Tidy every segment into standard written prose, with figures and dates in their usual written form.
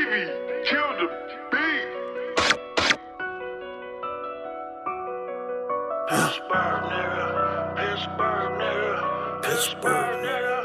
Stevie, kill the beat. Pittsburgh, nigga. Pittsburgh, nigga. Pittsburgh, nigga.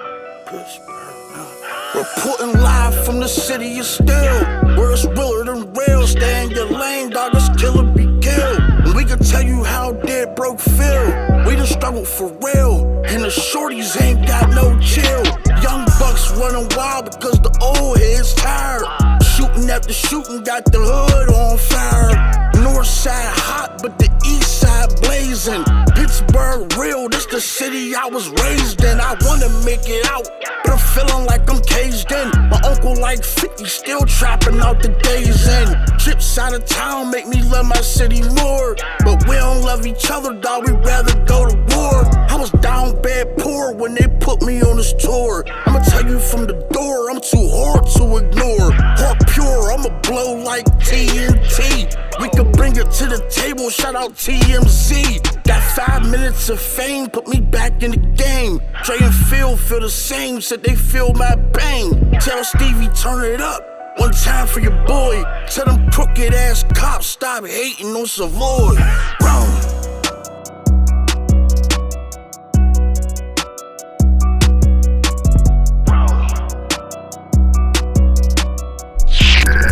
Pittsburgh, nigga. Reporting live from the city of steel, where it's realer than real. Stay in your lane, dog, this killer be killed. And we can tell you how dead broke feel. We done struggled for real, and the shorties ain't got no chill. Young bucks running wild because the old heads tired. Shooting after shooting, got the hood on fire. North side hot, but the east side blazing. Pittsburgh real, this the city I was raised in. I wanna make it out, but I'm feeling like I'm caged in. My uncle like 50, still trapping out the days in. Trips out of town make me love my city more, but we don't love each other, dawg, we'd rather go to war. I was down bad poor when they put me on this tour. I'ma tell you from the door, I'm too hard to ignore. Heart pure, I'ma blow like TNT. We could bring it to the table, shout out TMZ. Got 5 minutes of fame, put me back in the game. Dre and Phil feel the same, said they feel my pain. Tell Stevie, turn it up, one time for your boy. Tell them crooked ass cops, stop hating on Savoy. Wrong.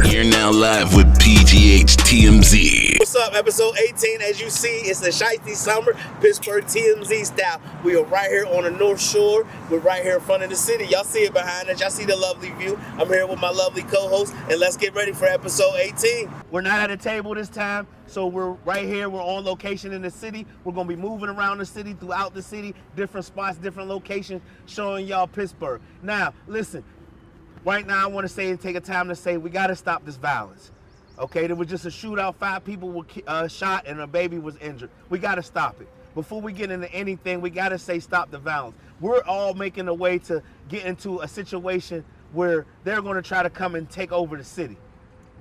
You're now live with PGH TMZ. What's up, episode 18? As you see, it's the Shiesty Summer, Pittsburgh TMZ style. We are right here on the North Shore. We're right here in front of the city. Y'all see it behind us. Y'all see the lovely view. I'm here with my lovely co-host, and let's get ready for episode 18. We're not at a table this time, so we're right here. We're on location in the city. We're going to be moving around the city, throughout the city, different spots, different locations, showing y'all Pittsburgh. Now, listen. Right now, I want to say and take a time to say we got to stop this violence. Okay, there was just a shootout. 5 people were shot and a baby was injured. We got to stop it. Before we get into anything, we got to say stop the violence. We're all making a way to get into a situation where they're going to try to come and take over the city.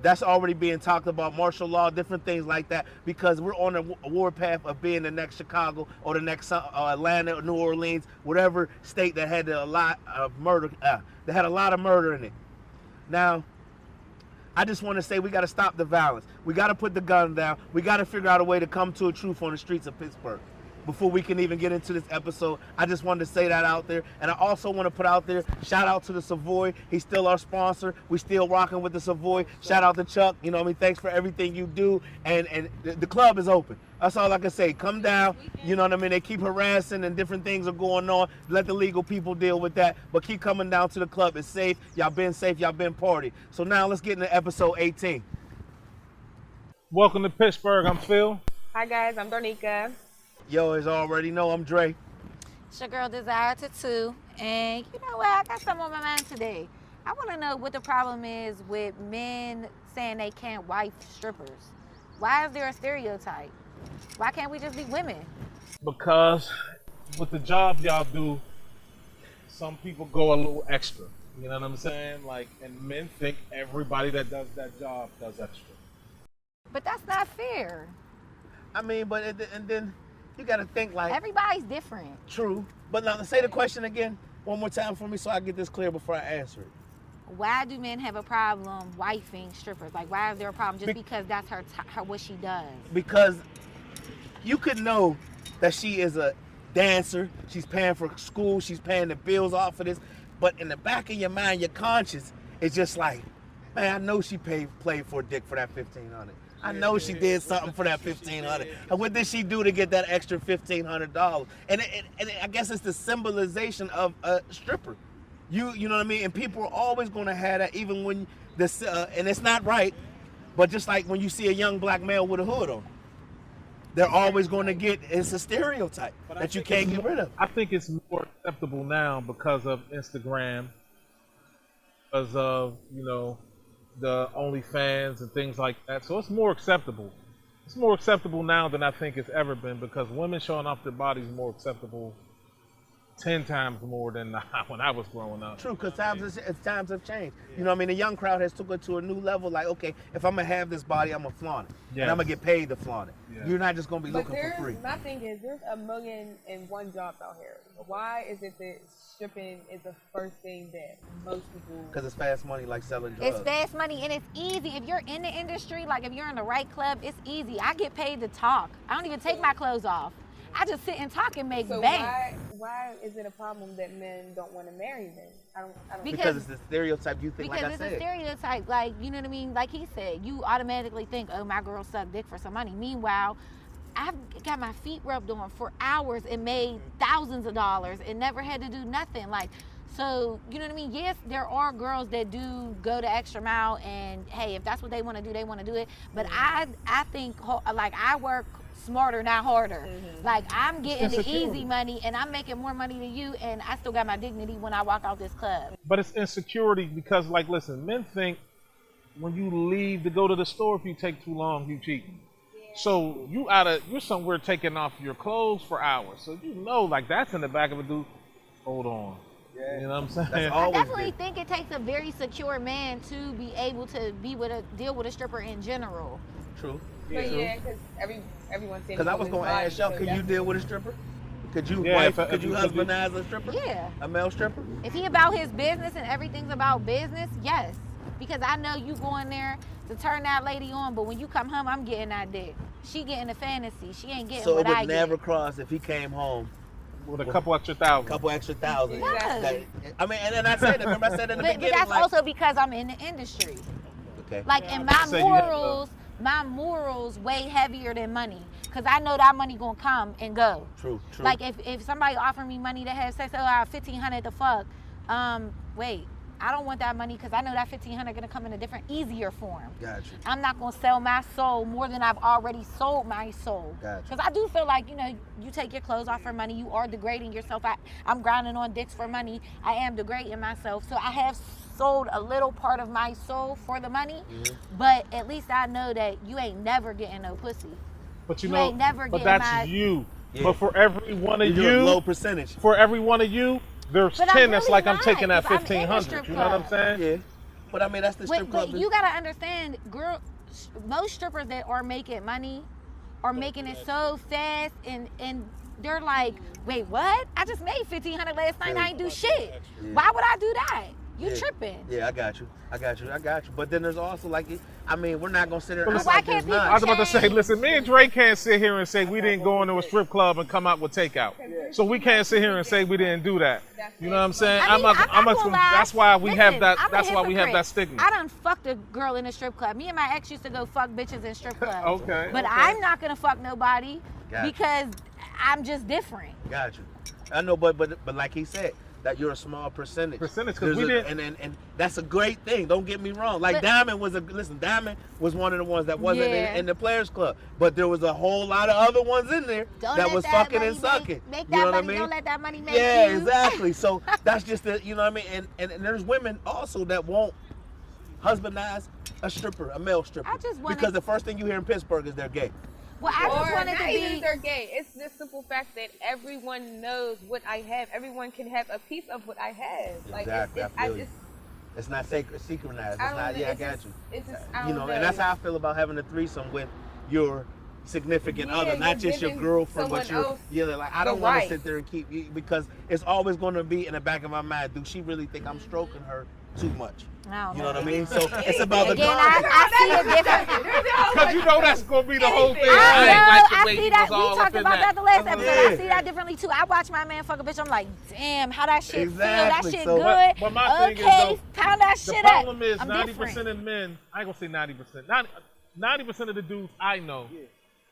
That's already being talked about, martial law, different things like that, because we're on a warpath of being the next Chicago or the next Atlanta, New Orleans, whatever state that had a lot of murder. That had a lot of murder in it. Now, I just want to say we got to stop the violence. We got to put the gun down. We got to figure out a way to come to a truth on the streets of Pittsburgh. Before we can even get into this episode, I just wanted to say that out there. And I also want to put out there, shout out to the Savoy. He's still our sponsor. We still rocking with the Savoy. Shout out to Chuck. You know what I mean? Thanks for everything you do. And the club is open. That's all I can say. Come down. You know what I mean? They keep harassing and different things are going on. Let the legal people deal with that. But keep coming down to the club. It's safe. Y'all been safe. Y'all been party. So now let's get into episode 18. Welcome to Pittsburgh. I'm Phil. Hi guys, I'm Dornika. Yo, as already know, I'm Dre. It's your girl Desire Tattoo, and you know what? I got something on my mind today. I want to know what the problem is with men saying they can't wife strippers. Why is there a stereotype? Why can't we just be women? Because with the job y'all do, some people go a little extra. You know what I'm saying? Like, and men think everybody that does that job does extra. But that's not fair. I mean, but and then you got to think like Everybody's different. true. But now say the question again one more time for me so I get this clear before I answer it. Why do men have a problem wifing strippers? Like, why is there a problem just because that's her what she does? Because you could know that she is a dancer, she's paying for school, she's paying the bills off of this, but in the back of your mind, your conscience is just like, man, I know she played for a dick for that $1,500. I know she did something for that $1,500. And what did she do to get that extra $1,500? And I guess it's the symbolization of a stripper. You know what I mean? And people are always going to have that, even when this, and it's not right, but just like when you see a young black male with a hood on, they're always going to get, it's a stereotype that you can't get rid of. I think it's more acceptable now because of Instagram, because of, you know, the OnlyFans and things like that. So it's more acceptable. It's more acceptable now than I think it's ever been, because women showing off their bodies is more acceptable 10 times more than when I was growing up. True, because times have changed. You know what I mean? The young crowd has took it to a new level. Like, okay, if I'm going to have this body, I'm going to flaunt it. Yes. And I'm going to get paid to flaunt it. Yes. You're not just going to be But looking for free. my thing is, there's 1,000,001 jobs out here. Why is it that stripping is the first thing that most people? Because it's fast money like selling drugs. It's fast money and it's easy. If you're in the industry, like if you're in the right club, it's easy. I get paid to talk. I don't even take my clothes off. I just sit and talk and make So bank. why is it a problem that men don't want to marry men? I don't. Because it's the stereotype you think, like I Because said. it's a stereotype, like, you know what I mean? Like he said, you automatically think, oh, my girl sucked dick for some money. Meanwhile, I've got my feet rubbed on for hours and made thousands of dollars and never had to do nothing. Like, so, you know what I mean? Yes, there are girls that do go the extra mile and, hey, if that's what they want to do, they want to do it. But I think, like, I work smarter, not harder. Like, I'm getting the easy money and I'm making more money than you, and I still got my dignity when I walk out this club. But it's insecurity because, like, listen, men think when you leave to go to the store, if you take too long, you cheating. So you're somewhere taking off your clothes for hours. So you know, like, that's in the back of a dude. Hold on. Yeah. You know what I'm saying? That's I always definitely been. think it takes a very secure man to be able to deal with a stripper in general. True. But True. yeah, because everyone's saying. Because I was going to ask y'all, could you deal with a stripper? Could you husbandize a stripper? Yeah. A male stripper? If he about his business and everything's about business, yes. Because I know you going there to turn that lady on, but when you come home, I'm getting that dick. She getting the fantasy. She ain't getting So what it would I never get. cross if he came home with a couple extra thousand. couple extra thousand. No. I mean, and then I said that. Remember I said in the But beginning. that's like, also because I'm in the industry. okay. Like, and my Say you have morals way heavier than money. Because I know that money gonna come and go. True. Like, if somebody offer me money to have sex, oh, I have $1,500 to fuck. Wait, I don't want that money because I know that $1,500 gonna come in a different, easier form. Gotcha. I'm not gonna sell my soul more than I've already sold my soul. Gotcha. Because I do feel like, you know, you take your clothes off for money, you are degrading yourself. I'm grinding on dicks for money. I am degrading myself. So I have sold a little part of my soul for the money, but at least I know that you ain't never getting no pussy. But you You know, ain't never but getting that's you. Yeah. But for every one of You're a you, low percentage. for every one of you, there's But I'm 10 that's really like I'm not, taking that 'cause I'm in a 1,500. strip You know what I'm club. saying? Yeah. But I mean, that's the strip club. But you gotta understand, most strippers that are making money are making it so fast, and they're like, wait, what? I just made $1,500 last night and I ain't do shit. Why would I do that? You tripping. Yeah, I got you. But then there's also like, I mean, we're not gonna sit there. But and why act like can't there's I not. was about to say, listen, me and Dre can't sit here and say we didn't go into a strip club and come out with takeout. So we can't sit here and say we didn't do that. You know what I'm saying? I mean, I'm not gonna lie. That's why we have that. Listen, That's I'm a why we have that hypocrite. stigma. I done fucked a girl in a strip club. Me and my ex used to go fuck bitches in strip clubs. Okay. But I'm not gonna fuck nobody Gotcha. because I'm just different. Got you. I know, but like he said, that you're a small percentage. Percentage, 'cause There's we a- didn't- and that's a great thing. Don't get me wrong. Like But- Diamond was one of the ones that wasn't Yeah. in the Players Club, but there was a whole lot of other ones in there Don't that let was that fucking money and sucking. Make You that know what I money. mean? Don't let that money make Yeah, you. exactly. So that's just the, you know what I mean? And there's women also that won't husbandize a stripper, a male stripper. I just wanna- because the first thing you hear in Pittsburgh is they're gay. Well, I just Or wanted not to even be. if they're gay. It's the simple fact that everyone knows what I have. Everyone can have a piece of what I have. Like Exactly, it's, I I feel you. just, It's not synchronized. It's I don't not. know, Yeah, I it's got just, you. It's just, I You don't know, and that's how I feel about having a threesome with your significant Yeah, other, not you're just your giving girlfriend, but someone your else like I the don't want right. to sit there and keep you because it's always going to be in the back of my mind. Do she really think I'm stroking her too much? I don't You know what I know. mean? So it's about the Again, context. I see a different. Because you know that's gonna be the whole thing. I know, ain't like the I way see he that. was We all talked up in about that the last episode. I Yeah. see that differently too. I watch my man fuck a bitch. I'm like, damn, how that shit Exactly. feel? That shit So- good. But my thing is, Okay, though, pound that The shit problem up. is I'm 90% different. of men, I ain't gonna say 90%, 90% of the dudes I know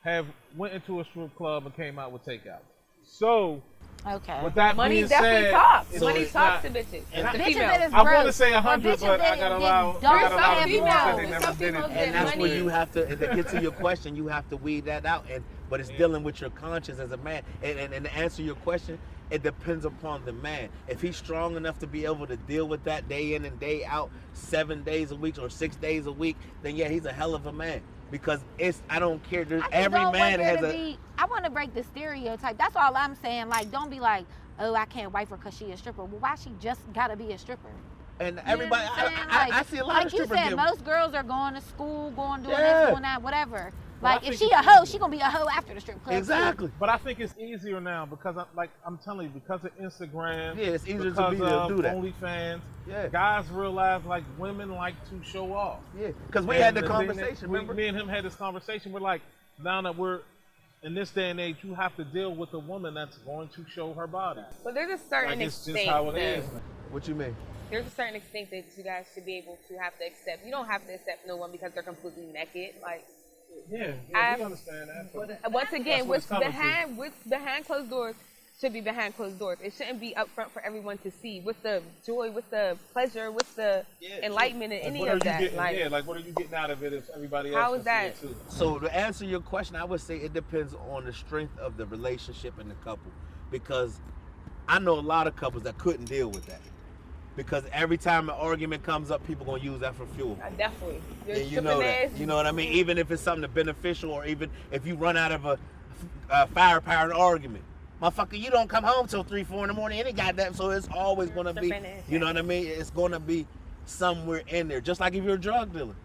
have went into a strip club and came out with takeout. So, Okay. with that money being definitely said, talks. so Money it's talks not- to bitches. and The Bitches females. that is I want to broke. say 100, bitches but I that got a get lot of don't There's people some have females. that morals. they Some never did females it. that And that's money. where you have to get to your question. You have to weed that out, but it's dealing with your conscience as a man. And to answer your question, it depends upon the man. If he's strong enough to be able to deal with that day in and day out, 7 days a week or 6 days a week, then yeah, he's a hell of a man. Because I don't care. I just Every don't man want there has to be, I want to break the stereotype. That's all I'm saying. Like, don't be like, oh, I can't wife her because she a stripper. Well, why she just gotta be a stripper? And You know everybody, what I'm saying? I see a lot of like you strippers. said, most girls are going to school, doing Yeah. this, doing that, whatever. Well, Like I if think she a it's hoe, easier. she gonna be a hoe after the strip club. Exactly. But I think it's easier now because, I'm telling you, because of Instagram. Yeah, it's easier because to be to of do that. OnlyFans. Yeah. Guys realize like women like to show off. Yeah, because we And had the then conversation, remember? Me and him had this conversation. We're like, now that we're in this day and age, you have to deal with a woman that's going to show her body. But there's a certain Like, it's extent. just how it though. is. What you mean? There's a certain extent that you guys should be able to have to accept. You don't have to accept no one because they're completely naked. Like, Yeah, we understand that. But once again, what it's coming what's behind closed doors should be behind closed doors. It shouldn't be up front for everyone to see. What's the joy? What's the pleasure? What's the enlightenment in like, any what are of you that? getting, Like, like what are you getting out of it if everybody else How can is that? see it too? So to answer your question, I would say it depends on the strength of the relationship in the couple. Because I know a lot of couples that couldn't deal with that. Because every time an argument comes up, people gonna use that for fuel. definitely. You're And you know stripping that. ass. You know what I mean? Even if it's something beneficial, or even if you run out of a firepower in an argument. Motherfucker, you don't come home till 3, 4 in the morning. Any goddamn, so it's always gonna be, you know what I mean? It's gonna be somewhere in there. Just like if you're a drug dealer,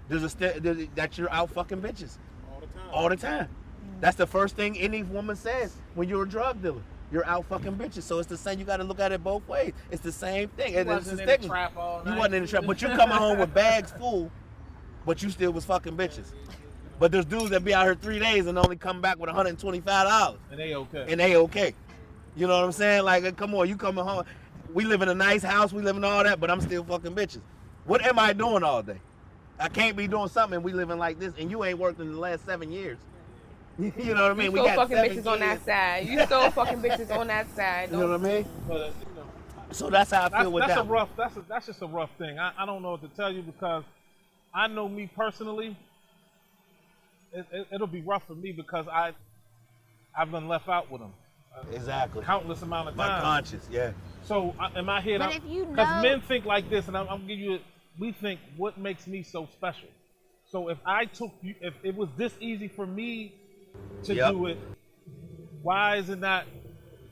that you're out fucking bitches all the time. That's the first thing any woman says when you're a drug dealer. You're out fucking bitches. So it's the same. You got to look at it both ways. It's the same thing. You It's wasn't the in the stigma. trap all You night. wasn't in the trap, but you coming home with bags full, but you still was fucking bitches. But there's dudes that be out here 3 days and only come back with $125, And they okay. and they okay. You know what I'm saying? Like, come on, you coming home. We live in a nice house. We live in all that, but I'm still fucking bitches. What am I doing all day? I can't be doing something and we living like this, and you ain't worked in the last 7 years. You know what I mean? You still fucking bitches on that side. You still fucking bitches on that side. You know what I mean? But, So that's how I feel with that's that. a rough. That's just a rough thing. I don't know what to tell you because I know me personally. It'll be rough for me because I've been left out with them. Exactly. Countless amount of My times. conscience, yeah. So in my head, But if you know- because men think like this, and I'm gonna give you it. We think what makes me so special. So if I took you, if it was this easy for me to Yep. do it, why is it not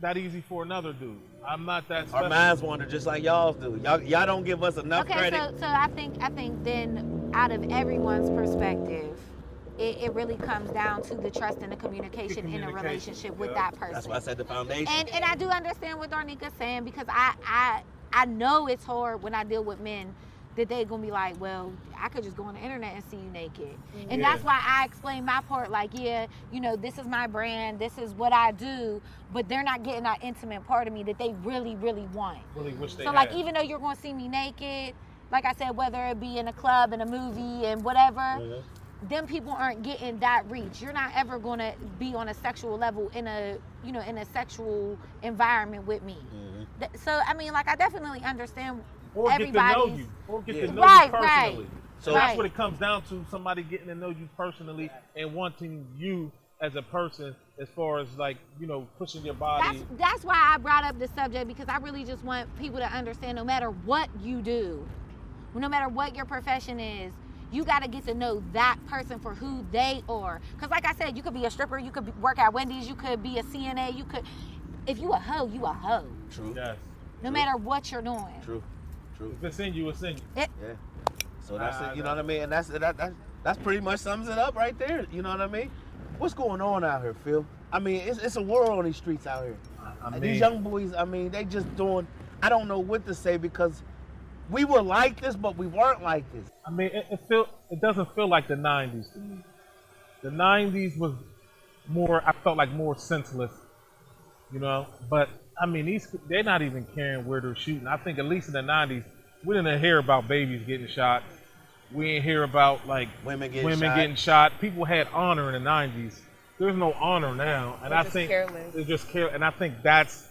that easy for another dude? I'm not that special. Our minds wander just like y'all's do. Y'all don't give us enough Okay, credit. so I think then out of everyone's perspective, it really comes down to the trust and the communication in a relationship with that person. That's why I said the foundation. And I do understand what Darnika's saying because I know it's hard when I deal with men that they gonna be like, well, I could just go on the internet and see you naked. And that's why I explain my part, like, yeah, you know, this is my brand, this is what I do, but they're not getting that intimate part of me that they really, really want. Really wish they So like, had. even though you're gonna see me naked, like I said, whether it be in a club, in a movie, and whatever, them people aren't getting that reach. You're not ever gonna be on a sexual level in a, you know, in a sexual environment with me. So I mean, like, I definitely understand Or get to know everybody's. you. Or get to know Right, you personally. So That's right. what it comes down to, somebody getting to know you personally and wanting you as a person as far as, like, you know, pushing your body. That's why I brought up the subject, because I really just want people to understand no matter what you do, no matter what your profession is, you got to get to know that person for who they are. Because like I said, you could be a stripper, you could work at Wendy's, you could be a CNA, you could, if you a hoe, you a hoe. True. Yes. No matter what you're doing. True. True. If it's in you, it's in you. Yeah. So that's it. You know what I mean? And that's pretty much sums it up right there. You know what I mean? What's going on out here, Phil? I mean, it's a world on these streets out here. And these young boys, I mean, they just doing. I don't know what to say because we were like this, but we weren't like this. I mean, it doesn't feel like the 90s to me. The 90s was more, I felt like more senseless, you know? But, I mean, they're not even caring where they're shooting. I think at least in the 90s, we didn't hear about babies getting shot. We didn't hear about, like, Women getting shot. People had honor in the 90s. There's no honor now. And They're I just think careless. they're just careless. And I think that's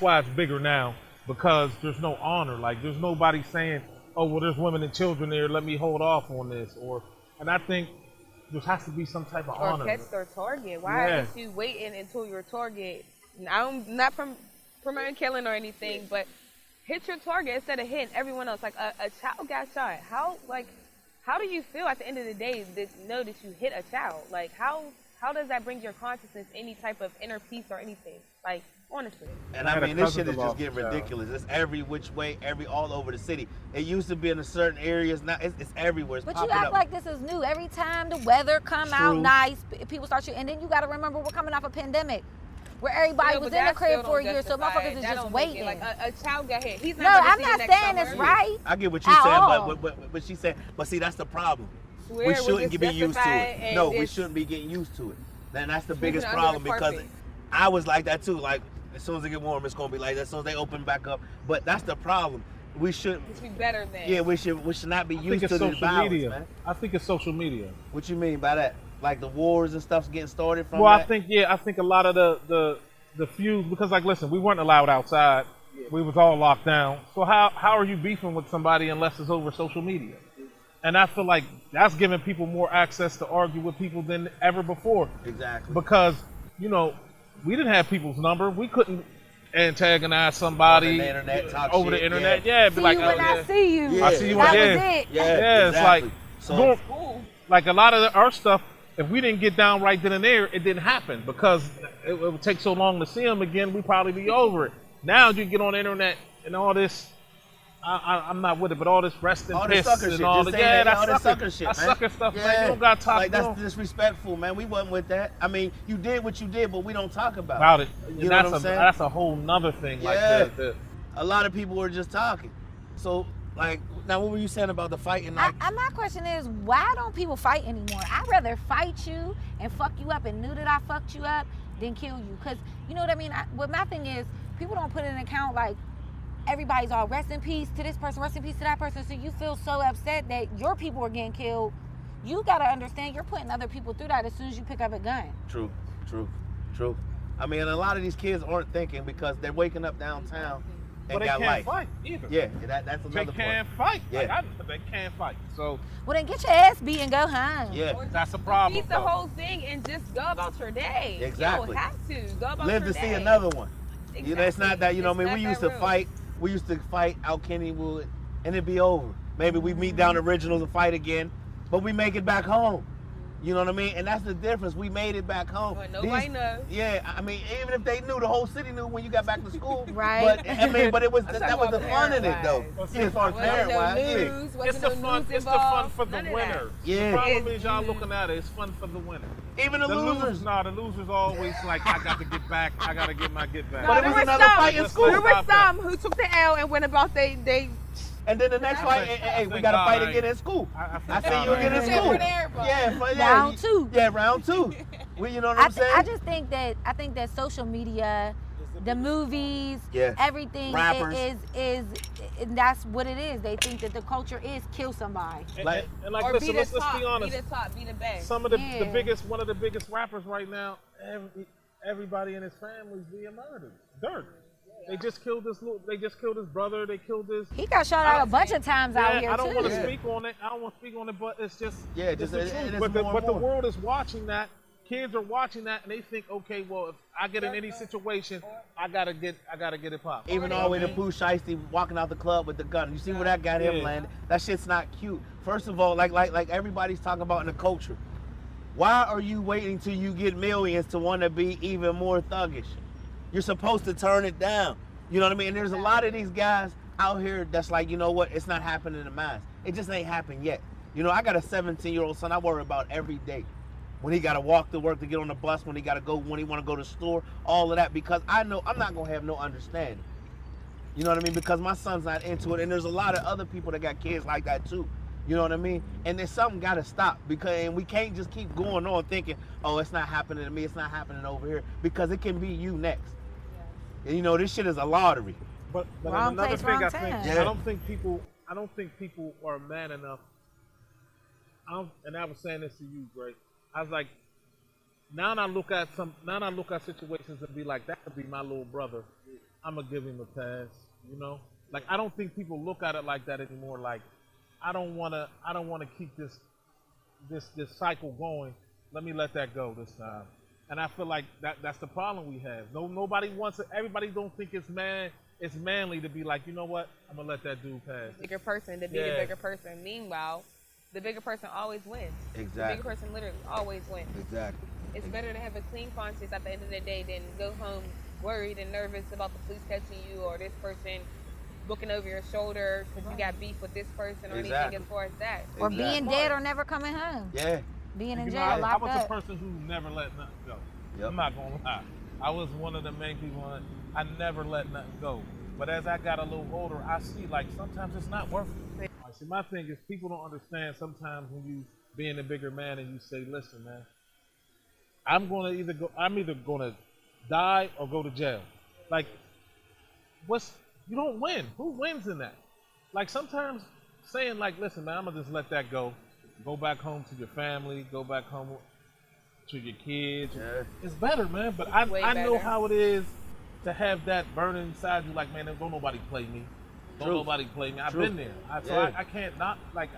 why it's bigger now, because there's no honor. Like, there's nobody saying, oh, well, there's women and children there, let me hold off on this. And I think there has to be some type of honor. Or catch their target. Why aren't you waiting until your target? I'm not from promoting killing or anything, but hit your target instead of hitting everyone else. Like a child got shot. How do you feel at the end of the day that know that you hit a child? Like how does that bring your consciousness any type of inner peace or anything? Like Honestly. And I I had a mean, this cousin shit is that just lost getting a child. ridiculous. It's every which way, all over the city. It used to be in a certain areas. Now it's everywhere. It's But you popping act up. like this is new. Every time the weather come out True. nice, people start shooting. And then you got to remember we're coming off a pandemic where everybody Still, was but in the that crib still for a don't year, so justify motherfuckers it. is That just don't make waiting. it. Like a child got hit. He's No, not gonna I'm see not the next saying it's summer. right. I get what you're At saying, all. but she's saying, but see, that's the problem. Swear We was shouldn't just be used to justified it. and No, we just shouldn't be getting used to it. And that's the sweeping biggest it under problem the because carpet. I was like that too. Like as soon as it get warm, it's gonna be like that. As soon as they open back up, but that's the problem. We should. It should be better than. Yeah, we should not be I think used it's to the social violence, media. man. I think it's social media. What you mean by that? Like the wars and stuff's getting started from Well, that? I think a lot of the feuds, because like, listen, we weren't allowed outside. We was all locked down. So how are you beefing with somebody unless it's over social media? And I feel like that's giving people more access to argue with people than ever before. Exactly. Because, you know, we didn't have people's number. We couldn't antagonize somebody Over the internet, talk over shit, the internet. yeah. Yeah, be See like, you oh, when yeah. I see you. Yeah, I see you That again. was it. Yeah, It's like, exactly. So going- like a lot of our stuff, if we didn't get down right then and there, it didn't happen because it would take so long to see them again. We'd probably be over it. Now you get on the internet and all this. I'm not with it, but all this rest and all this piss sucker and shit. all Just the saying that's all this sucker shit, man. That's sucker stuff, man. Yeah. You don't got to talk Like that's you know, disrespectful, man. We wasn't with that. I mean, you did what you did, but we don't talk about about it. You And know that's what I'm saying? that's a whole nother thing. Yeah. Like the A lot of people were just talking. So, like, now what were you saying about the fighting? Like, My question is, why don't people fight anymore? I'd rather fight you and fuck you up and knew that I fucked you up than kill you. Because, you know what I mean? What my thing is, people don't put in an account like, everybody's all rest in peace to this person, rest in peace to that person. So you feel so upset that your people are getting killed. You got to understand you're putting other people through that as soon as you pick up a gun. True. I mean, a lot of these kids aren't thinking because they're waking up downtown and but they got can't life. fight either. Yeah, that's They another can't point. fight. Yeah. Like, they can't fight. So Well, then get your ass beat and go home. Yeah, that's a problem. Beat the though. whole thing and just go about your day. Exactly. You don't have to. Go about live your to day. see another one. You know, it's not that, you know, I It's mean, not we that used to real. fight. We used to fight out Kennywood and it'd be over. Maybe we meet down Originals and fight again, but we make it back home. You know what I mean? And that's the difference. We made it back home. Well, nobody knows. Yeah, I mean, even if they knew, the whole city knew when you got back to school. Right. But I mean, but it was I'm that was the talking fun in it about though. parent-wise. Yeah, as far as Wasn't parent no wise, yeah. news, It's wasn't the no fun. news It's the fun involved, for the none of winner. that. The Yeah. problem is y'all looking at it. It's fun for the winner. Even the losers. Nah, the losers always like, I got to get back. I got to get my get back. But it there was were another some- fight in Let's school. There stop were that. some who took the L and went about they And then the next fight, hey, we got to fight again in school. I see you again in Different school. everybody. Yeah, but Round two. Yeah, round two. Well, you know what I'm saying? I just think that social media, the movies, Yeah. everything Rappers. is that's what it is. They think that the culture is kill somebody. Like- and like, or listen, be the let's top, be honest. be the top, be the best. Some of the Yeah. biggest, one of the biggest rappers right now, everybody in his family's being murdered. Dirk. They just killed his brother. They killed his. He got shot out a bunch of times out Yeah, here I don't too. want to Yeah. speak on it. I don't want to speak on it, but it's just Yeah, just the it truth. is But the more and more. world is watching that. Kids are watching that, and they think, okay, well, if I get in any situation, I gotta get it popped. Even all the way to Pooh Shiesty walking out the club with the gun. You see where that got him Yeah. landed? That shit's not cute. First of all, like everybody's talking about in the culture. Why are you waiting till you get millions to want to be even more thuggish? You're supposed to turn it down. You know what I mean? And there's a lot of these guys out here that's like, you know what? It's not happening in mine. It just ain't happened yet. You know, I got a 17-year-old son I worry about every day. When he got to walk to work to get on the bus, when he got to go, when he want to go to the store, all of that, because I know I'm not going to have no understanding. You know what I mean? Because my son's not into it, and there's a lot of other people that got kids like that too. You know what I mean? And there's something got to stop, and we can't just keep going on thinking, oh, it's not happening to me, it's not happening over here, because it can be you next. And you know, this shit is a lottery. But Wrong another place, thing, wrong I think time. Yeah. I don't think people are man enough. And I was saying this to you, Greg. I was like, now I look at situations and be like, that could be my little brother. I'm gonna give him a pass. You know, like I don't think people look at it like that anymore. Like, I don't wanna keep this cycle going. Let me let that go this time. And I feel like that's the problem we have. Nobody wants it. Everybody don't think it's manly to be like, you know what? I'm gonna let that dude pass. Bigger person to be the bigger person. Meanwhile, the bigger person always wins. Exactly. The bigger person literally always wins. Exactly. It's better to have a clean conscience at the end of the day than go home worried and nervous about the police catching you or this person looking over your shoulder because you got beef with this person or anything as far as that. Or being dead or never coming home. Yeah. Being in You know, jail, locked I was up. a person who never let nothing go. Yep. I'm not gonna lie. I was one of the main people. I never let nothing go. But as I got a little older, I see like sometimes it's not worth it. See, my thing is people don't understand sometimes when you being a bigger man and you say, listen, man, I'm either gonna die or go to jail. Like, you don't win. Who wins in that? Like sometimes saying like, listen, man, I'm gonna just let that go. Go back home to your family. Go back home to your kids. Yeah. It's better, man. But I know how it is to have that burning inside you. Like, man, don't nobody play me. Don't nobody play me. I've been there. I can't not like.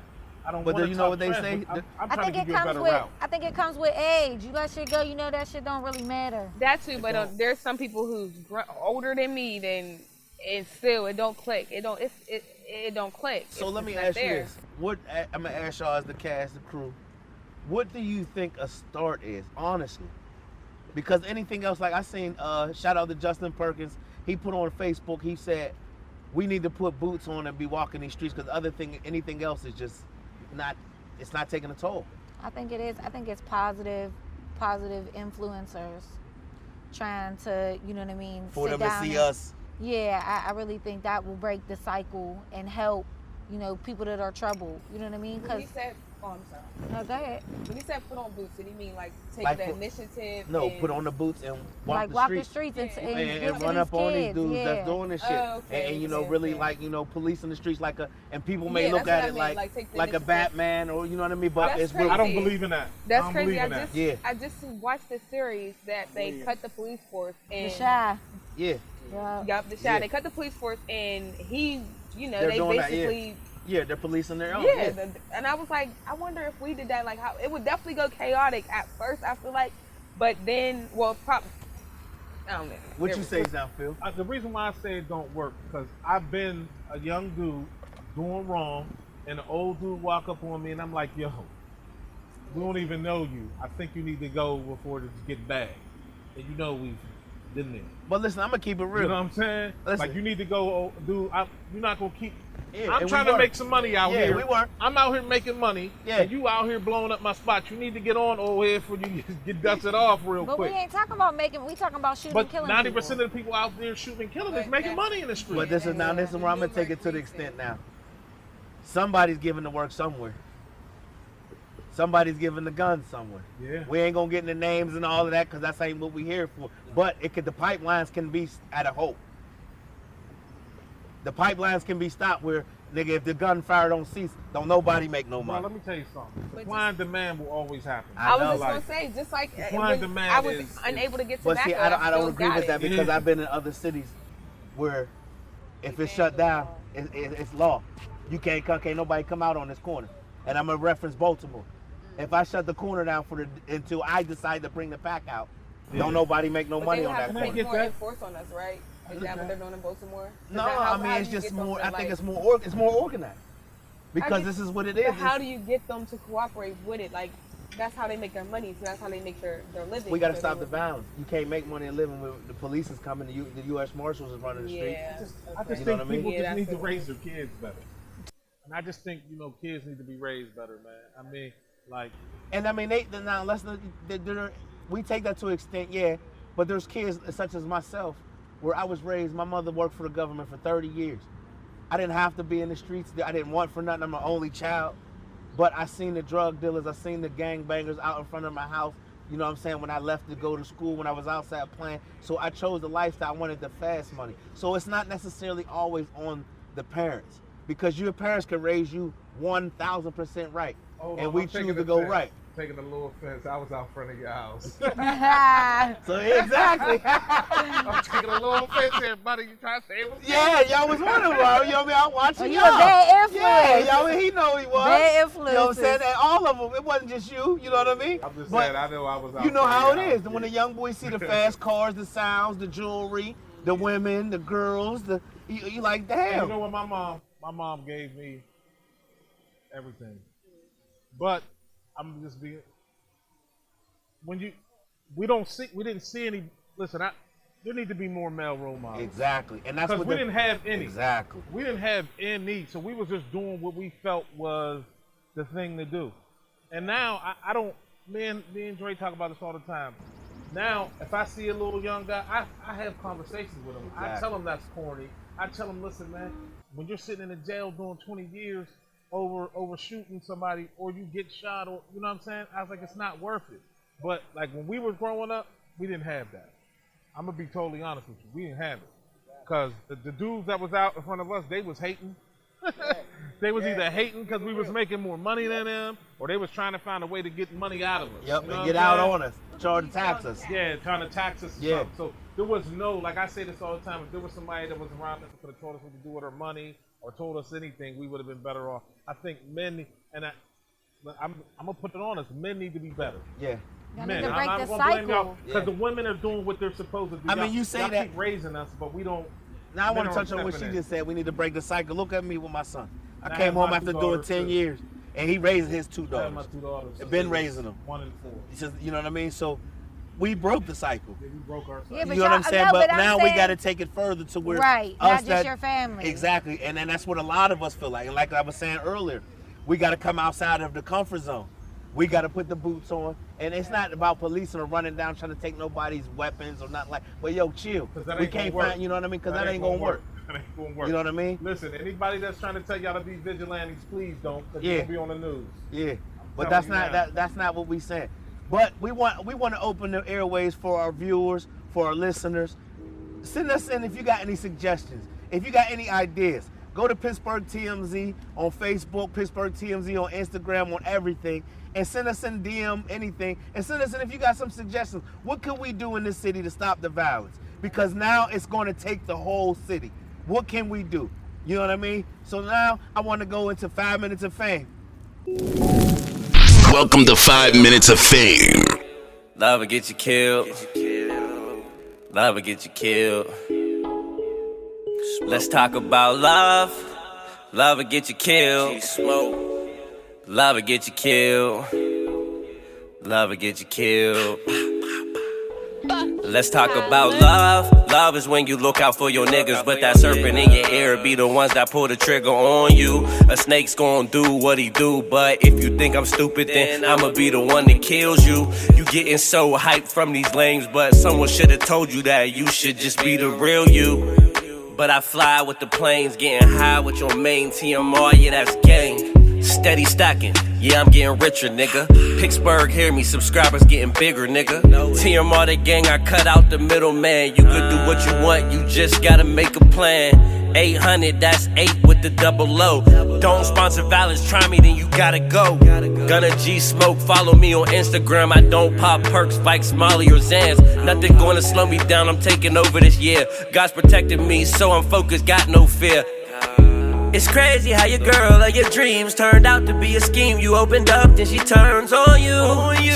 I don't. But do you know what they say? I'm trying to give you a better route. I think it comes with age. You let shit go, you know that shit don't really matter. That too, but there's some people who's older than me, and still it don't click. It don't click. So let me ask you this: I'm gonna ask y'all as the cast, the crew, what do you think a start is, honestly? Because anything else, like I seen, shout out to Justin Perkins. He put on Facebook. He said, we need to put boots on and be walking these streets because anything else is just not. It's not taking a toll. I think it is. I think it's positive influencers trying to, you know what I mean, for sit them down to see us. Yeah, I really think that will break the cycle and help, you know, people that are troubled. You know what I mean? When he said, I'm sorry. No, go ahead. When he said put on boots, did he mean like take the initiative? No, put on the boots and walk the streets and run up on these dudes that's doing this shit. And you know, really like, you know, policing the streets and people may look at it like a Batman or you know what I mean, but that's it's crazy. I don't believe in that. That's crazy. I just watched the series that they cut the police force and the Shy. Yeah. Yup, the Shy. They cut the police force and he, you know, They're they doing basically. Yeah, they're policing their own. Yeah, and I was like, I wonder if we did that, like how it would definitely go chaotic at first. I feel like, but then, I don't know. What you say now, Phil? The reason why I say it don't work because I've been a young dude doing wrong, and an old dude walk up on me, and I'm like, yo, we don't even know you. I think you need to go before it gets bad, and you know we've been there. But listen, I'm gonna keep it real. You know what I'm saying? Listen. Like you need to go, dude. You're not gonna keep. Yeah, I'm trying to make some money out here. Yeah, we were. I'm out here making money. Yeah. And you out here blowing up my spot. You need to get on over here before you get dusted off real but quick. We ain't talking about making. We talking about shooting and killing. But 90% of the people out there shooting and killing is making money in the street. But this is where I'm gonna take it to the extent now. Somebody's giving the work somewhere. Somebody's giving the gun somewhere. Yeah. We ain't gonna get into names and all of that because that's ain't what we here for. But the pipelines can be at a hope. The pipelines can be stopped where, nigga, if the gunfire don't cease, don't nobody make no money. Well, let me tell you something. Supply and demand will always happen. I was just gonna say, just like supply and demand I was unable to get tobacco. But see, I don't agree with that because I've been in other cities where if it's shut down, it's law. You can't nobody come out on this corner. And I'm gonna reference Baltimore. If I shut the corner down until I decide to bring the pack out, don't nobody make no money on that corner. They have more enforce on us, right? Is that what they're doing in Baltimore? No, I mean it's just more. I think it's more organized because this is what it is. How do you get them to cooperate with it? Like that's how they make their money. So that's how they make their living. We got to stop the violence. You can't make money and living with the police is coming. The U.S. Marshals is running the street. I just think people just need to raise their kids better. And I just think kids need to be raised better, man. I mean, like. And I mean we take that to an extent, yeah. But there's kids such as myself. Where I was raised, my mother worked for the government for 30 years. I didn't have to be in the streets. I didn't want for nothing. I'm an only child. But I seen the drug dealers. I seen the gangbangers out in front of my house. You know what I'm saying? When I left to go to school, when I was outside playing. So I chose the lifestyle. I wanted the fast money. So it's not necessarily always on the parents. Because your parents can raise you 1,000% right. And we choose to go right. Taking a little offense. I was out front of your house. So exactly. I'm taking a little offense here, buddy. You trying to say it was me? Yeah, y'all was wondering, bro. You know what I mean? I'm watching y'all. You a bad influence. Yeah, y'all, he know he was. Bad influence. You know what I'm saying? And all of them. It wasn't just you. You know what I mean? I'm just saying, I know I was out. You know how it is. When the young boys see the fast cars, the sounds, the jewelry, the women, the girls, you like, damn. You know what? My mom gave me everything. But I'm just being. We didn't see any. Listen, there need to be more male role models. Exactly, and that's because what we didn't have any. Exactly. We didn't have any, so we was just doing what we felt was the thing to do. And now I don't. Me and Dre talk about this all the time. Now, if I see a little young guy, I have conversations with him. Exactly. I tell him that's corny. I tell him, listen, man, when you're sitting in a jail doing 20 years over shooting somebody, or you get shot, or you know what I'm saying, I was like, it's not worth it. But like when we was growing up, we didn't have that. I'm gonna be totally honest with you, we didn't have it, because the dudes that was out in front of us, they was hating. They was either hating because we was making more money than them, or they was trying to find a way to get money out of us. Yep, you know and what get I'm out saying? on us, trying to tax us. Yeah, trying to tax us. Yeah. So there was no, like I say this all the time, if there was somebody that was around us that could have told us what to do with our money or told us anything, we would have been better off. I think men, and I'm gonna put it on us, men need to be better. Yeah. Y'all Men, need to I'm break not the gonna blame y'all cycle. because the women are doing what they're supposed to do. I mean, Y'all- you say y'all that- keep raising us, but we don't. Now I want to men touch on aren't what she stepping in. just said. We need to break the cycle. Look at me with my son. I I came have home my after two doing daughters, 10 too. years, and he raised his two I have daughters. my two daughters. so Been they raising them. 1 and 4. It's just, you know what I mean? So we broke the cycle. Yeah, we broke our cycle. Yeah, but You know what I'm y'all- saying? no, but but I'm now we saying- got to take it further to where Right, us not just that- your family. Exactly, and then that's what a lot of us feel like. And like I was saying earlier, we got to come outside of the comfort zone. We got to put the boots on, and it's not about policing or running down trying to take nobody's weapons or not like. But yo, chill. 'Cause that We ain't gonna can't work. find. You know what I mean? Because that ain't gonna work. That ain't gonna work. You know what I mean? Listen, anybody that's trying to tell y'all to be vigilantes, please don't, because Yeah. you'll be on the news. Yeah, but telling that's you not now. that's not what we saying. But we want to open the airways for our viewers, for our listeners. Send us in if you got any suggestions, if you got any ideas. Go to Pittsburgh TMZ on Facebook, Pittsburgh TMZ on Instagram, on everything, and send us in DM anything, and send us in if you got some suggestions. What could we do in this city to stop the violence? Because now it's going to take the whole city. What can we do? You know what I mean? So now I want to go into 5 minutes of fame. Welcome to 5 Minutes of Fame. Love will get you killed. Love will get you killed. Let's talk about love. Love will get you killed. GSmoke. Love will get you killed. Love will get you killed. Let's talk about love. Love is when you look out for your niggas, but that serpent in your ear be the ones that pull the trigger on you. A snake's gonna do what he do, but if you think I'm stupid, then I'ma be the one that kills you. You getting so hyped from these lames, but someone should've told you that you should just be the real you. But I fly with the planes, getting high with your main TMR, yeah, that's gang. Steady stacking, yeah, I'm getting richer, nigga. Pittsburgh, hear me, subscribers getting bigger, nigga. TMR the gang, I cut out the middleman. You could do what you want, you just gotta make a plan. 800, that's 8 with the double O. Don't sponsor violence, try me, then you gotta go. Gonna GSmoke, follow me on Instagram. I don't pop perks, Vikes, Molly, or Zans. Nothing gonna slow me down, I'm taking over this year. God's protecting me, so I'm focused, got no fear. It's crazy how your girl of your dreams turned out to be a scheme. You opened up, then she turns on you.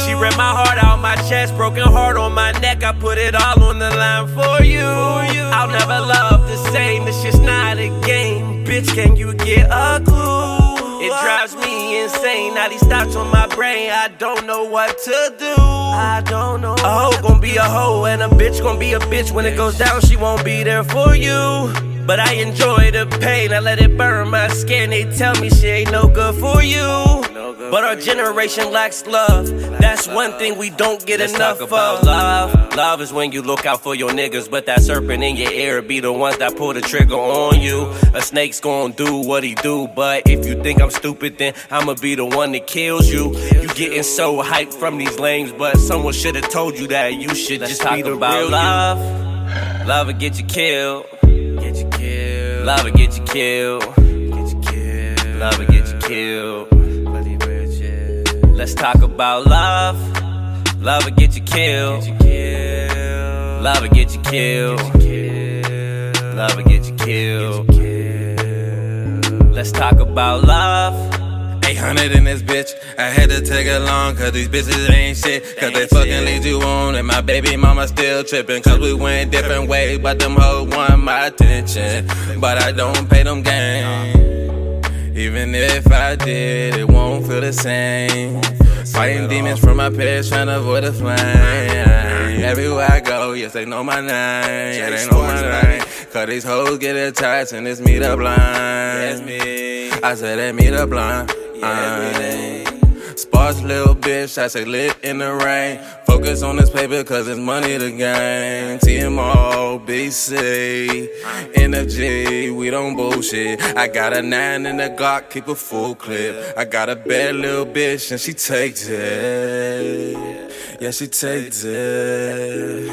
She ripped my heart out my chest, broken heart on my neck. I put it all on the line for you. I'll never love the same, it's just not a game. Bitch, can you get a clue? It drives me insane, now these thoughts on my brain. I don't know what to do. I don't know. A hoe gon' be a hoe, and a bitch gon' be a bitch. When it goes down, she won't be there for you. But I enjoy the pain, I let it burn my skin. They tell me she ain't no good for you. But our generation lacks love. That's one thing we don't get enough of. Love. Love is when you look out for your niggas, but that serpent in your ear be the ones that pull the trigger on you. A snake's gonna do what he do, but if you think I'm stupid, then I'ma be the one that kills you. You getting so hyped from these lames, but someone should've told you that you should just be the real love. Love will get you killed. Love will get you killed. Love will get you killed. Let's talk about love. Love will get you killed. Love will get you killed. Love will get you killed. Let's talk about love. 800 in this bitch, I had to take it long, cause these bitches ain't shit. Cause they fucking lead you on, and my baby mama still tripping. Cause we went different ways, but them hoes want my attention. But I don't pay them game. Even if I did, it won't feel the same. Fighting demons from my past, trying to avoid the flame. Everywhere I go, yes, they know my name. Yeah, they know my name. Cause these hoes get attached and it's me the blind. Yes, me. I said that me the blind. Sparse little bitch, I say lit in the rain. Focus on this paper cause it's money to gain. TMO, BC, NFG, we don't bullshit. I got a 9 in the Glock, keep a full clip. I got a bad little bitch and she takes it. Yeah, she takes it.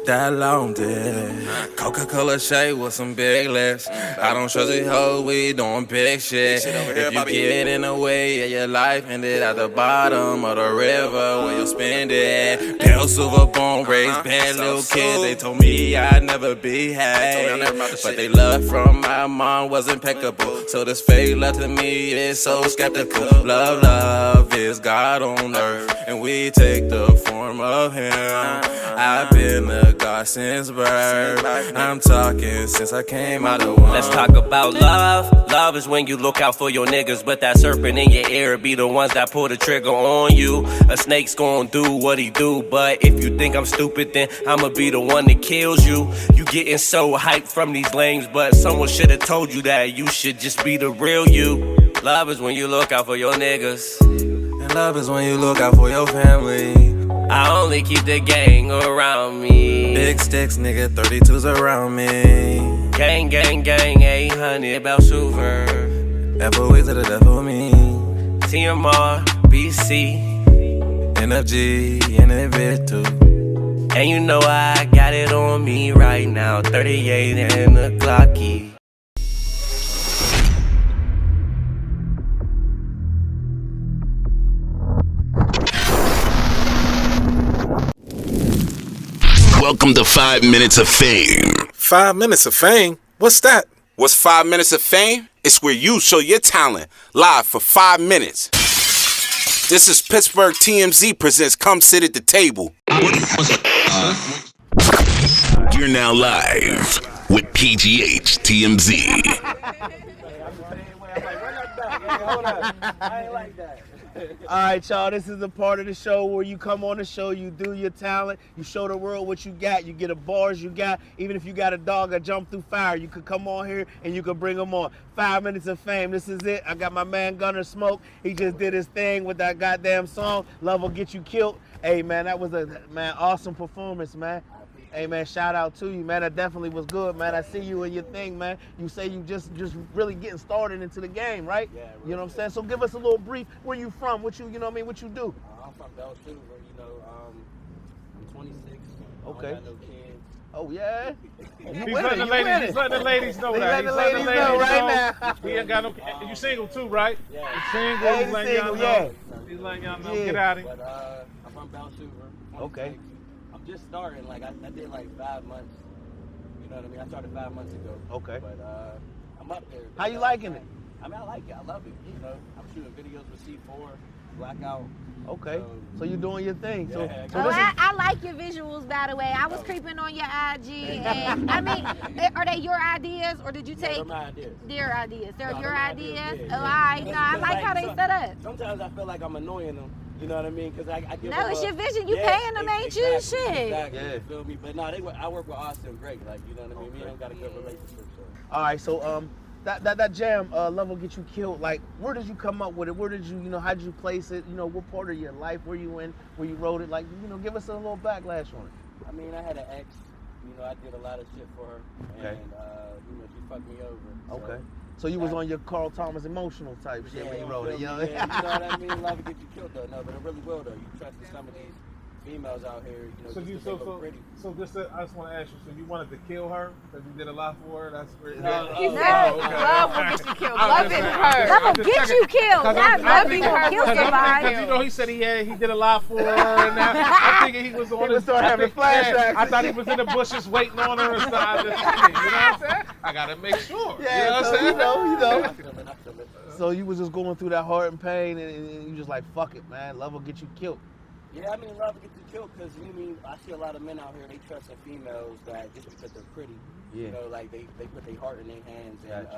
That long dick. Coca-Cola shake with some big lips. I don't trust these hoes, we doing big shit. If you get in the way of your life, end it at the bottom of the river where you spend it. Pale silver bone raised bad little kids. They told me I'd never be happy, but they love from my mom was impeccable. So this fake love to me is so skeptical. Love is God on earth, and we take the form of Him. I've been a God since birth. I'm talking since I came out of womb. Let's talk about love. Love is when you look out for your niggas, but that serpent in your ear be the ones that pull the trigger on you. A snake's gonna do what he do, but if you think I'm stupid, then I'ma be the one that kills you. You getting so hyped from these lames, but someone should've told you that you should just be the real you. Love is when you look out for your niggas, and love is when you look out for your family. I only keep the gang around me. Big sticks, nigga, 32s around me. Gang, 800 about super. Ever ways to the death for me. TMR, BC, NFG, and it bit too. And you know I got it on me right now. 38 and the Glocky. Welcome to 5 Minutes of Fame. 5 Minutes of Fame? What's that? What's 5 Minutes of Fame? It's where you show your talent live for 5 minutes. This is Pittsburgh TMZ presents Come Sit at the Table. You're now live with PGH TMZ. I ain't like that. All right, y'all, this is the part of the show where you come on the show, you do your talent, you show the world what you got, you get the bars you got. Even if you got a dog that jumped through fire, you could come on here and you could bring them on. 5 minutes of fame, this is it. I got my man GSmoke. He just did his thing with that goddamn song, Love Will Get You Killed. Hey, man, that was a awesome performance, man. Hey, man, shout out to you, man. That definitely was good, man. I see you in your thing, man. You say you just really getting started into the game, right? Yeah. Really, you know what I'm saying? So give us a little brief. Where you from? What you know what I mean? What you do? I'm from Beltoover, I'm 26. Okay. I got no kids. Oh, yeah? He's letting the ladies know that. He's letting the ladies know right now. He ain't got no. You single too, right? Yeah. You single. He's letting y'all know. He's letting y'all know. Get out of here. But I'm from Beltoover. Okay. I'm just starting. Like I did like 5 months. You know what I mean? I started 5 months ago. Okay. But I'm up there. How you liking it? I mean, I like it. I love it. You know, I'm shooting videos with C4, Blackout. Okay. So you're doing your thing. Yeah, so I like your visuals, by the way. I was creeping on your IG, and I mean, are they your ideas or did you take? They're my ideas. Their ideas. They're your ideas. Yeah. Oh, I like how they set up. Sometimes I feel like I'm annoying them. You know what I mean? Because I give No, it's your vision. You paying them, ain't you? Shit. Exactly. Yeah. You feel me? But no, I work with Austin great. Like, you know what I mean? Me and him got a good relationship. So. All right, so that jam, Love Will Get You Killed, like, where did you come up with it? Where did you, how did you place it? You know, what part of your life were you in, where you wrote it? Like, give us a little backlash on it. I mean, I had an ex, I did a lot of shit for her. Okay. And, she fucked me over. Okay. So you was on your Carl Thomas emotional type shit when you wrote it, you know what I mean? Love will get you killed, though. No, but it really will, though. You trust some of these females out here, pretty. So I just want to ask you. So you wanted to kill her because you did a lot for her? That's great. Love will get you killed. Loving her. Love will get you killed. Not loving her. Kill somebody. Because he said he did a lot for her, and I'm thinking he was on. He was having flashbacks. I thought he was in the bushes waiting on her and stuff. You know what I'm saying? I gotta make sure. Yeah, you know what I'm saying? You know. So you was just going through that heart and pain, and you just like, fuck it, man. Love will get you killed. Yeah, I mean, love will get you killed because, I see a lot of men out here, they trust in females that just because they're pretty, like they put their heart in their hands and,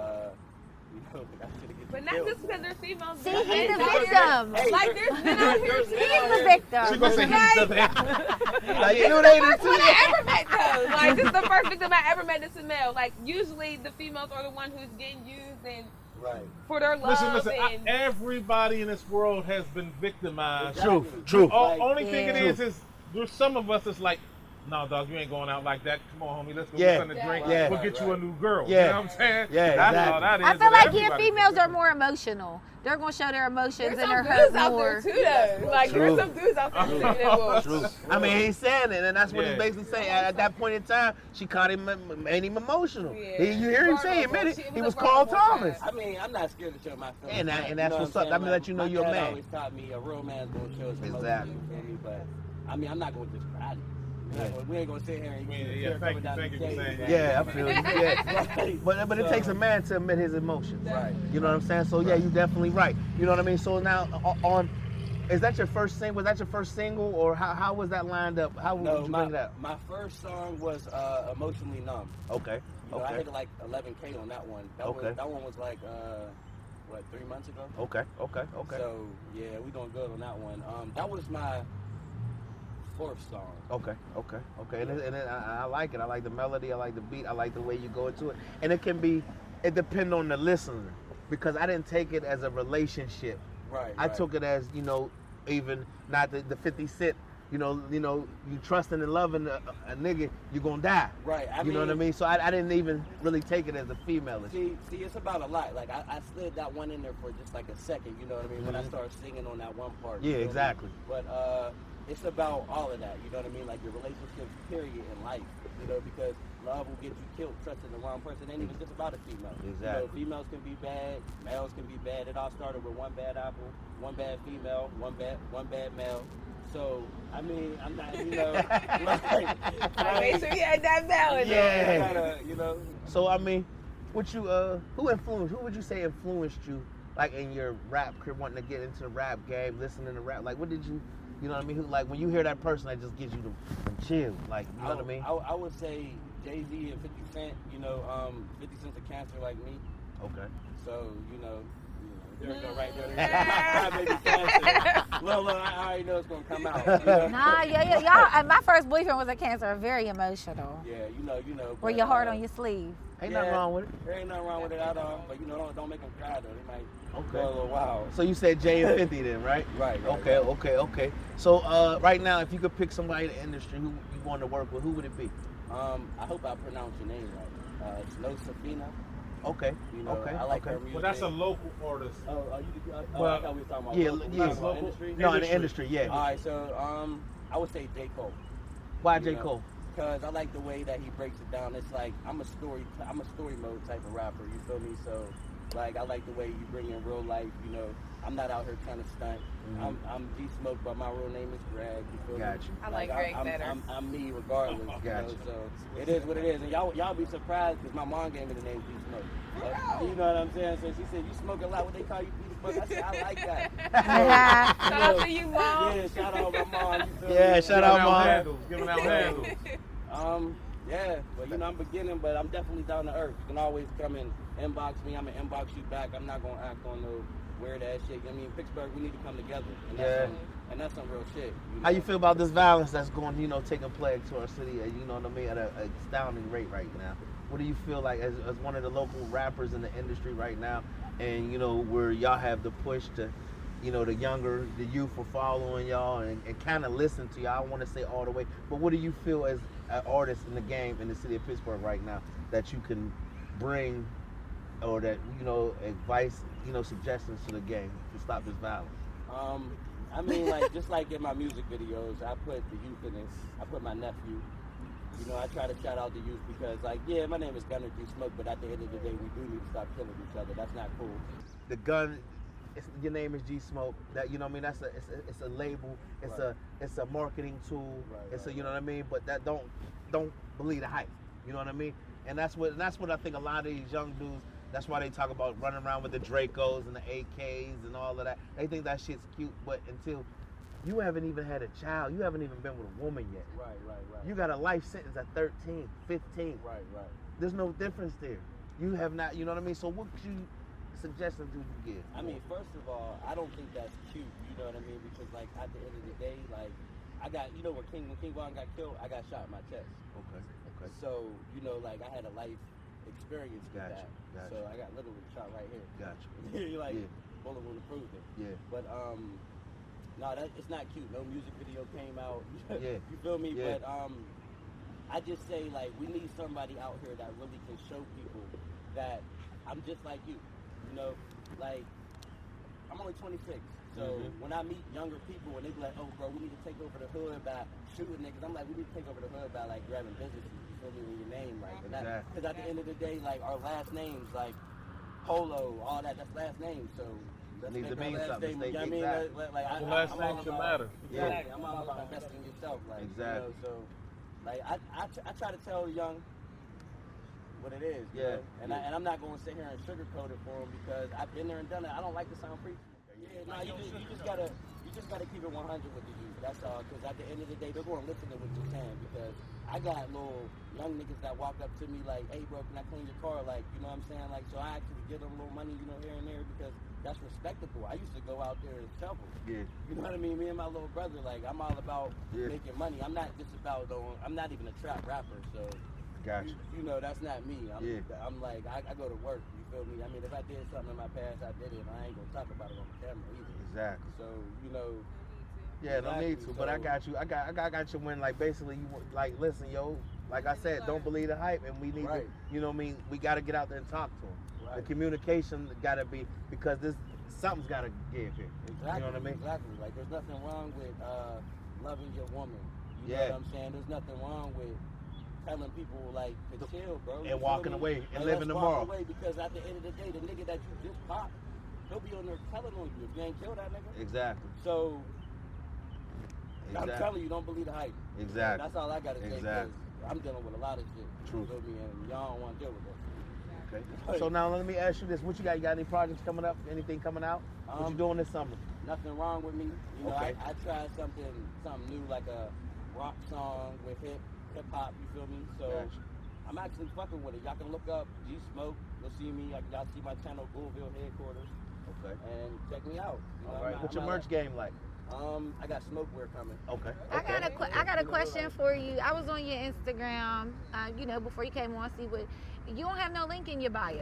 You know, I should get But you not killed. just because they're females. See, he's the victim. Like there's men out here. He's the victim. She gonna say he's the victim. Like, you know, they First one I ever met though. Like this is the first victim I ever met. This is male. Like usually the females are the one who's getting used and for their love. Listen. And Everybody in this world has been victimized. True. Only thing it is there's some of us that's like, no, dog, you ain't going out like that. Come on, homie, let's go get something to drink. We'll get you a new girl. Yeah. You know what I'm saying? Yeah, That's exactly. all that is. I feel like Everybody's females are more emotional. They're gonna show their emotions there's and some their dudes hurt out more. there too though. Like there's some dudes out there too that will. True. I mean, he's saying it, and that's what Yeah. he's basically saying. At that point in time, she caught him, made him emotional. Yeah. You hear him say, admit it. He was Carl Thomas. I mean, I'm not scared to show my feelings. And that's what's up. That means that you know you're a My dad man. always taught me a real man's gonna show his emotions. Exactly. You feel me? But I mean, I'm not gonna just cry. We ain't gonna sit here and thank you for saying that. Yeah, I feel you. Yeah. But it takes a man to admit his emotions. Right. You know what I'm saying? So yeah, you're definitely right. You know what I mean? So now is that your first single? Was that your first single, or how was that lined up? How would you bring that? My first song was Emotionally Numb. Okay. You know, I hit like 11K on that one. That one was like 3 months ago. Okay. So yeah, we doing good on that one. That was my fourth song. Okay. And I like it. I like the melody. I like the beat. I like the way you go into it. And it depends on the listener, because I didn't take it as a relationship. Right. I took it as, even not the 50 Cent. You trusting and loving a nigga, you're gonna die. Right. You know what I mean? So I didn't even really take it as a female issue. See, it's about a lot. Like I slid that one in there for just like a second. You know what I mean? When I started singing on that one part. Yeah, exactly. But it's about all of that. You know what I mean? Like your relationships, period, in life. You know, because love will get you killed trusting the wrong person. It ain't even just about a female. Exactly. Females can be bad, males can be bad. It all started with one bad apple, one bad female, one bad male. So, I mean, I'm not, I make sure you had that balance. Yeah. So, I mean, who would you say influenced you, like, in your rap career, wanting to get into the rap game, listening to rap? Like, what did you know what I mean? Like, when you hear that person, that just gives you the chill. Like, you know what I mean? I would say Jay-Z and 50 Cent. 50 Cent's a cancer like me. Okay. So, there we go, right there. Baby cancer. Look, I already know it's gonna come out. Nah, y'all. My first boyfriend was a cancer, very emotional. Yeah, you know. Wear your heart on your sleeve. Ain't nothing wrong with it. There ain't nothing wrong with it at all. But don't make them cry though. They might go a little wild. So you said Jay and 50 then, right? Right. Okay. So right now, if you could pick somebody in the industry who you want to work with, who would it be? I hope I pronounce your name right. Snow Safina. Okay. I like her music. Well, that's a local artist. I thought we were talking about local industry. No, in the industry, yeah. All right, so I would say J. Cole. Why J. Cole? Because I like the way that he breaks it down. It's like I'm a story mode type of rapper. You feel me? So like I like the way you bring in real life. I'm not out here trying to stunt. Mm-hmm. I'm GSmoke, but my real name is Greg. You feel Got me? you. I like Greg better. I'm me regardless. Got you. So it is what it is, and y'all be surprised because my mom gave me the name GSmoke. You know what I'm saying? So she said, "You smoke a lot. What they call you, Peter?" I said, "I like that." Shout out to you, Mom. Yeah, shout out my mom. You feel Yeah, me? shout out Mom. Giving out handles. Yeah, but I'm beginning, but I'm definitely down to earth. You can always come and inbox me. I'm gonna inbox you back. I'm not gonna act on no weird ass shit. I mean, Pittsburgh, we need to come together, and that's some real shit. How you feel about this violence that's going, taking plague to our city? You know what I mean, at an astounding rate right now. What do you feel like as one of the local rappers in the industry right now, and where y'all have the push to, the youth are following y'all and kind of listen to y'all? I don't want to say all the way, but what do you feel as an artist in the game in the city of Pittsburgh right now that you can bring, or that advice, suggestions to the game to stop this violence? I mean, like just like in my music videos, I put the youth in it. I put my nephew. I try to shout out the youth because, like, yeah, my name is Gunner GSmoke, but at the end of the day, we do need to stop killing each other. That's not cool. The gun, your name is GSmoke. That That's it's a label. It's a marketing tool. It's a what I mean. But that don't believe the hype. You know what I mean? And that's what I think a lot of these young dudes. That's why they talk about running around with the Dracos and the AKs and all of that. They think that shit's cute, but until you haven't even had a child, you haven't even been with a woman yet. Right. You got a life sentence at 13, 15. Right. There's no difference there. You have not, you know what I mean? So what you suggestions would you give? I mean, first of all, I don't think that's cute. You know what I mean? Because like at the end of the day, like I got, you know, when King Von got killed, I got shot in my chest. Okay. So you know, like I had a life experience with that. Gotcha. So I got literally shot right here. Gotcha. You're like, bullet would have proved it. Yeah. But no, it's not cute. No music video came out. Yeah. You feel me? Yeah. But I just say like we need somebody out here that really can show people that I'm just like you. You know, like I'm only 26. So when I meet younger people and they be like, oh bro, we need to take over the hood by shooting niggas, I'm like, we need to take over the hood by like grabbing businesses, you feel me, with your name, like, because at the end of the day, like our last names, like Polo, all that's last names, so let's Need to make our mean last something. name, you know what I mean? Like, The last name should matter. Exactly, I'm all about investing in yourself, like, Exactly. you know, so like I try to tell young what it is, you know? And I'm not going to sit here and sugarcoat it for them because I've been there and done it. I don't like to sound preachy. Yeah, no, you just gotta keep it 100 with the youth. That's all. Because at the end of the day, they're going to listen to what you're saying. Because I got little young niggas that walk up to me like, "Hey, bro, can I clean your car?" Like, you know what I'm saying? Like, so I actually give them a little money, you know, here and there because that's respectable. I used to go out there and shovel. Yeah. You know what I mean? Me and my little brother, like, I'm all about making money. I'm not just about. I'm not even a trap rapper, so. Gotcha. You know, that's not me. I'm like, I go to work, you feel me? I mean, if I did something in my past, I did it, and I ain't gonna talk about it on the camera either. Exactly. So, you know. Yeah, no need to, but I got you. I got you when, like, basically, you like, listen, yo, like I said, don't believe the hype, and we need to, you know what I mean? We got to get out there and talk to them. Right. The communication got to be, because something's got to give here. Exactly. You know what I mean? Exactly. Like, there's nothing wrong with loving your woman. You know what I'm saying? There's nothing wrong with telling people like to chill, bro. And walking away and living tomorrow. Walk away because at the end of the day, the nigga that you just popped, he'll be on there telling on you if you ain't killed that nigga. Exactly. So I'm telling you, don't believe the hype. Exactly. That's all I gotta say. Exactly. I'm dealing with a lot of shit. True. You feel me? And y'all don't want to deal with that. Okay. So now let me ask you this: what you got? You got any projects coming up? Anything coming out? What you doing this summer? Nothing wrong with me. You know, I tried something new, like a rock song with hip hop, you feel me? So I'm actually fucking with it. Y'all can look up GSmoke. You'll see me. Y'all see my channel, Goulville Headquarters. Okay. And check me out. You know, all right. What's your merch game like? I got smokeware coming. Okay. I got a question for you. I was on your Instagram, you know, before you came on. See what you don't have no link in your bio.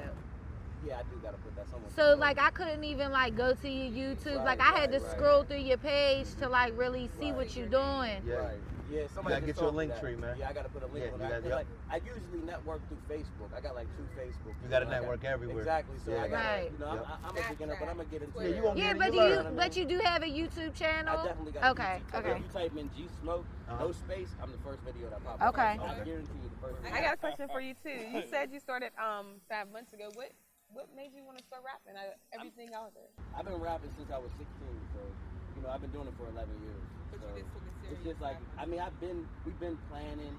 Yeah, I do gotta put that somewhere. So like I couldn't even like go to your YouTube. Like I had to scroll through your page to like really see what you're doing. Yeah. Right. Yeah, somebody you gotta get your link tree, man. Yeah, I gotta put a link on that. Like, I usually network through Facebook. I got like 2 Facebook. You gotta network everywhere. Exactly. So I gotta, you know, I'm a beginner, but I'm gonna get into it. But you do have a YouTube channel. I definitely got Okay. If you type in GSmoke, no space, I'm the first video that pops up. I guarantee you the first video. I got a question for you too. You said you started 5 months ago. What made you want to start rapping? Everything out there. I've been rapping since I was 16, so you know I've been doing it for 11 years. But so you just took it serious. It's just like we've been planning,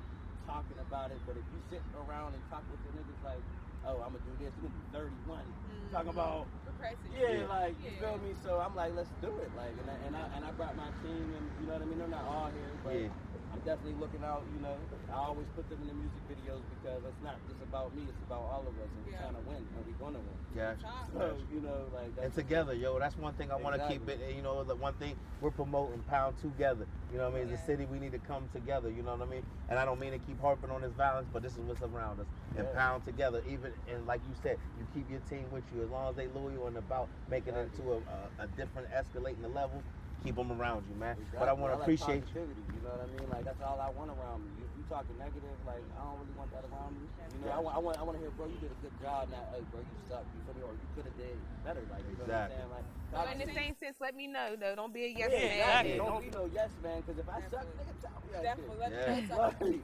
talking about it. But if you sit around and talk with the niggas like, oh, I'm gonna do this, you're gonna be 31, talking about you feel me? So I'm like, let's do it, like, and I brought my team, and you know what I mean. They're not all here, but. I'm definitely looking out, you know. I always put them in the music videos because it's not just about me, it's about all of us, and we're trying to win, and we're gonna win. Gotcha. So, you know, like that's and together, yo, that's one thing I want to keep it. You know, the one thing we're promoting, pound together. You know what I mean? As a city, we need to come together. You know what I mean? And I don't mean to keep harping on this violence, but this is what's around us. And pound together, even and like you said, you keep your team with you as long as they loyal and about making it to a different escalating the level. Keep them around you, man. Exactly. But I want to appreciate you. You know what I mean? Like that's all I want around me. If you talking negative, like I don't really want that around me. You know, I want to hear, bro, you did a good job. Now, hey, bro, you suck. You feel me? Or you could have did better. Like you know what I'm saying? Like, so in the same sense, let me know though. Don't be a yes man. Exactly. Don't be no yes man. Because if I suck, nigga, tell me Definitely.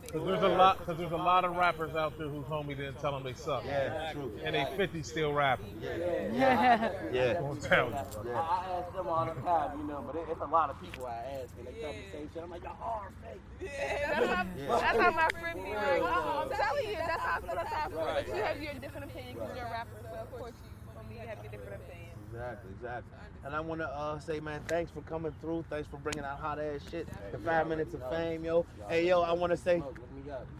Because there's a lot of rappers out there whose homie didn't tell them they suck. Yeah, true. And they 50 still rapping. Yeah. Don't tell you. I ask them all the time, you know, but it's a lot of people I ask, and they tell me the same shit. I'm like, y'all are fake. That's how my friend be like, I'm telling you, that's how I feel. You have your different opinion because you're a rapper, so of course you have your different opinion. Exactly. And I want to say, man, thanks for coming through. Thanks for bringing out hot ass shit. The 5 minutes of fame, yo. Hey, yo, I want to say,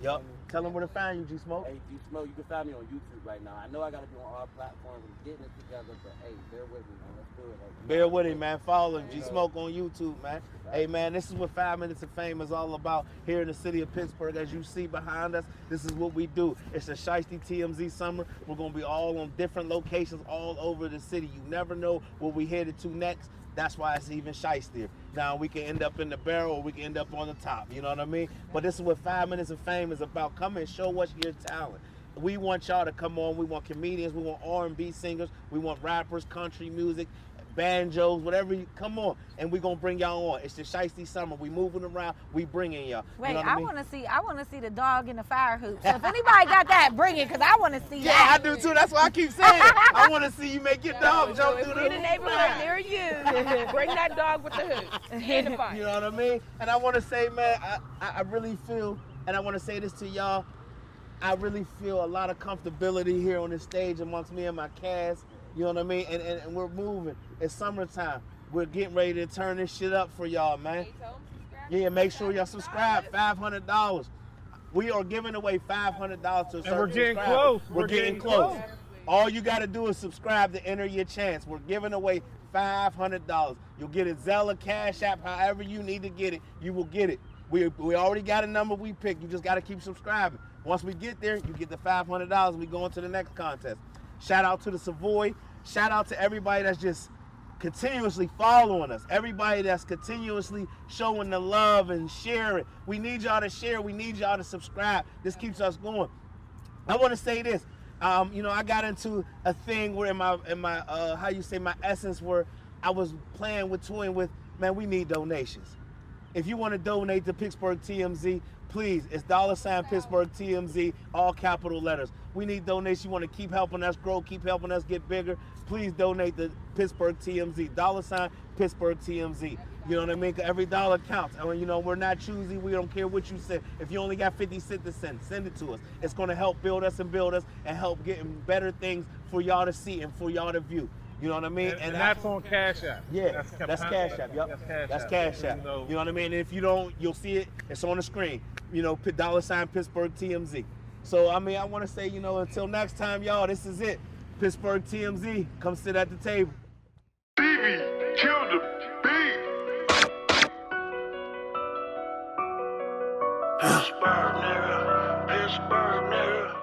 yup. Tell them where to find you, GSmoke. Hey, GSmoke, you can find me on YouTube right now. I know I got to be on all platforms and getting it together, but hey, bear with me, man. Let's do it. Bear with him, man. Follow him, GSmoke on YouTube, man. Hey, man, this is what 5 minutes of fame is all about here in the city of Pittsburgh. As you see behind us, this is what we do. It's a Shiesty TMZ summer. We're going to be all on different locations all over the city. You never know where we headed to next. That's why it's even shystyer. Now, we can end up in the barrel or we can end up on the top, you know what I mean? But this is what 5 minutes of fame is about. Come and show us your talent. We want y'all to come on. We want comedians. We want R&B singers. We want rappers, country music, banjos, whatever. Come on, and we're gonna bring y'all on. It's the Shiesty summer. We moving around. We bringing y'all. Wait, you know I want to see the dog in the fire hoop. So if anybody got that, bring it, cause I want to see that. Yeah, I do too. That's why I keep saying it. I want to see you make your dog jump through the in the neighborhood near you, bring that dog with the hoop in the fire. You know what I mean? And I want to say, man, I really feel, and I want to say this to y'all, I really feel a lot of comfortability here on this stage amongst me and my cast. You know what I mean? And we're moving. It's summertime. We're getting ready to turn this shit up for y'all, man. Yeah, make sure y'all subscribe. $500. We are giving away $500 to a certain And we're getting subscriber. close. We're getting close. All you got to do is subscribe to enter your chance. We're giving away $500. You'll get it Zella, Cash App, however you need to get it, you will get it. We already got a number we picked. You just got to keep subscribing. Once we get there, you get the $500. We go on to the next contest. Shout out to the Savoy. Shout out to everybody that's just continuously following us. Everybody that's continuously showing the love and sharing. We need y'all to share. We need y'all to subscribe. This keeps us going. I want to say this. You know, I got into a thing where in my my essence, where I was toying with, man, we need donations. If you want to donate to Pittsburgh TMZ, please, it's $ Pittsburgh TMZ, all capital letters. We need donations. You want to keep helping us grow, keep helping us get bigger, please donate to Pittsburgh TMZ, $ Pittsburgh TMZ. You know what I mean? Every dollar counts. I mean, you know, we're not choosy. We don't care what you send. If you only got 50 cents to send it to us. It's going to help build us and help getting better things for y'all to see and for y'all to view. You know what I mean? And that's on Cash App. Yeah, that's Cash App. Yep, that's Cash App. You know what I mean? And if you don't, you'll see it. It's on the screen. You know, $ Pittsburgh TMZ. So I mean, I want to say, you know, until next time, y'all. This is it. Pittsburgh TMZ. Come sit at the table. Baby, kill the beat. Pittsburgh nigga.